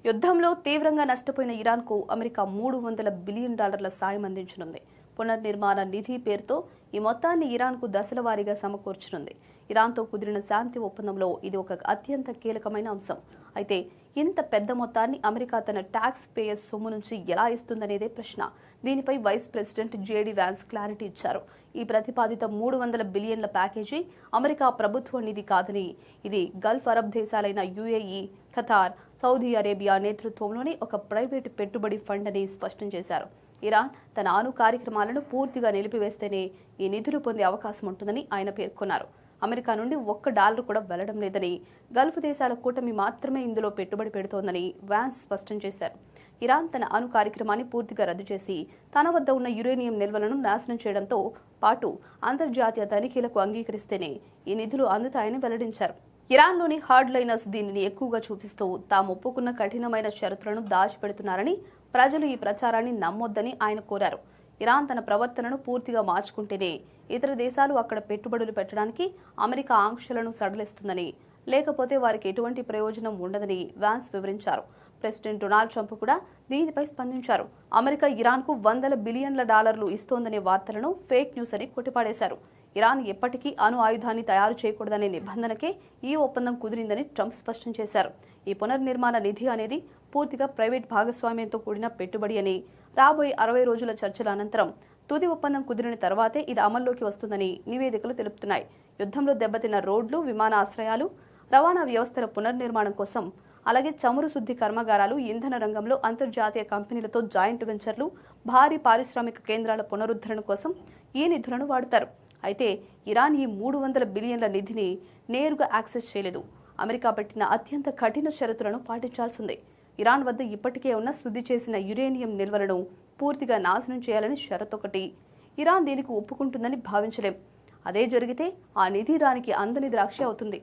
యుద్ధంలో తీవ్రంగా నష్టపోయిన ఇరాన్కు అమెరికా $300 బిలియన్ సాయం అందించనుంది. పునర్నిర్మాణ నిధి పేరుతో ఈ మొత్తాన్ని ఇరాన్కు దశలవారీగా సమకూర్చనుంది. ఇరాన్తో కుదిరిన శాంతి ఒప్పందంలో ఇది ఒక అత్యంత కీలకమైన అంశం. అయితే ఇంత పెద్ద మొత్తాన్ని అమెరికా తన ట్యాక్స్ పేయర్స్ సొమ్ము నుంచి ఎలా ఇస్తుందనేదే ప్రశ్న. దీనిపై vice president JD Vance clarity ఇచ్చారు. ఈ ప్రతిపాదిత $300 బిలియన్ల ప్యాకేజీ అమెరికా ప్రభుత్వ నిధి కాదని, ఇది గల్ఫ్ అరబ్ దేశాలైన యుఏఈ, ఖతార్, సౌదీ అరేబియా నేతృత్వంలోని ఒక ప్రైవేటు పెట్టుబడి ఫండ్ అని స్పష్టం చేశారు. ఇరాన్ తన అణు కార్యక్రమాలను పూర్తిగా నిలిపివేస్తేనే ఈ నిధులు పొందే అవకాశం ఉంటుందని ఆయన పేర్కొన్నారు. అమెరికా నుండి $1 కూడా వెళ్లడం లేదని, గల్ఫ్ దేశాల కూటమి మాత్రమే ఇందులో పెట్టుబడి పెడుతోందని వ్యాన్స్ స్పష్టం చేశారు. ఇరాన్ తన అణు కార్యక్రమాన్ని పూర్తిగా రద్దు చేసి తన వద్ద ఉన్న యురేనియం నిల్వలను నాశనం చేయడంతో పాటు అంతర్జాతీయ తనిఖీలకు అంగీకరిస్తేనే ఈ నిధులు అందుతాయని వెల్లడించారు. ఇరాన్లోని హార్డ్ లైనర్స్ దీనిని ఎక్కువగా చూపిస్తూ తాము ఒప్పుకున్న కఠినమైన షరతులను దాచిపెడుతున్నారని, ప్రజలు ఈ ప్రచారాన్ని నమ్మొద్దని ఆయన కోరారు. ఇరాన్ తన ప్రవర్తనను పూర్తిగా మార్చుకుంటేనే ఇతర దేశాలు అక్కడ పెట్టుబడులు పెట్టడానికి అమెరికా ఆంక్షలను సడలిస్తుందని, లేకపోతే వారికి ఎటువంటి ప్రయోజనం ఉండదని వ్యాన్స్ వివరించారు. ప్రెసిడెంట్ డొనాల్డ్ ట్రంప్ కూడా దీనిపై స్పందించారు. అమెరికా ఇరాన్కు $100 బిలియన్ల ఇస్తోందనే వార్తలను ఫేక్ న్యూస్ అని కొట్టిపాడేశారు. ఇరాన్ ఎప్పటికీ అణు ఆయుధాన్ని తయారు చేయకూడదనే నిబంధనకే ఈ ఒప్పందం కుదిరిందని ట్రంప్ స్పష్టం చేశారు. ఈ పునర్నిర్మాణ నిధి అనేది పూర్తిగా ప్రైవేట్ భాగస్వామ్యంతో కూడిన పెట్టుబడి అని, రాబోయే 60 రోజుల చర్చల అనంతరం తుది ఒప్పందం కుదిరిన తర్వాతే ఇది అమల్లోకి వస్తుందని నివేదికలు తెలుపుతున్నాయి. యుద్ధంలో దెబ్బతిన్న రోడ్లు, విమానాశ్రయాలు, రవాణా వ్యవస్థల పునర్నిర్మాణం కోసం, అలాగే చమురు శుద్ధి కర్మాగారాలు, ఇంధన రంగంలో అంతర్జాతీయ కంపెనీలతో జాయింట్ వెంచర్లు, భారీ పారిశ్రామిక కేంద్రాల పునరుద్ధరణ కోసం ఈ నిధులను వాడతారు. అయితే ఇరాన్ ఈ $300 బిలియన్ల నిధిని నేరుగా యాక్సెస్ చేయలేదు. అమెరికా పెట్టిన అత్యంత కఠిన షరతులను పాటించాల్సిందే. ఇరాన్ వద్ద ఇప్పటికే ఉన్న శుద్ధి చేసిన యురేనియం నిల్వలను పూర్తిగా నాశనం చేయాలని షరతొకటి. ఇరాన్ దీనికి ఒప్పుకుంటుందని భావించలేం. అదే జరిగితే ఆ నిధి దానికి అందని ద్రాక్ష అవుతుంది.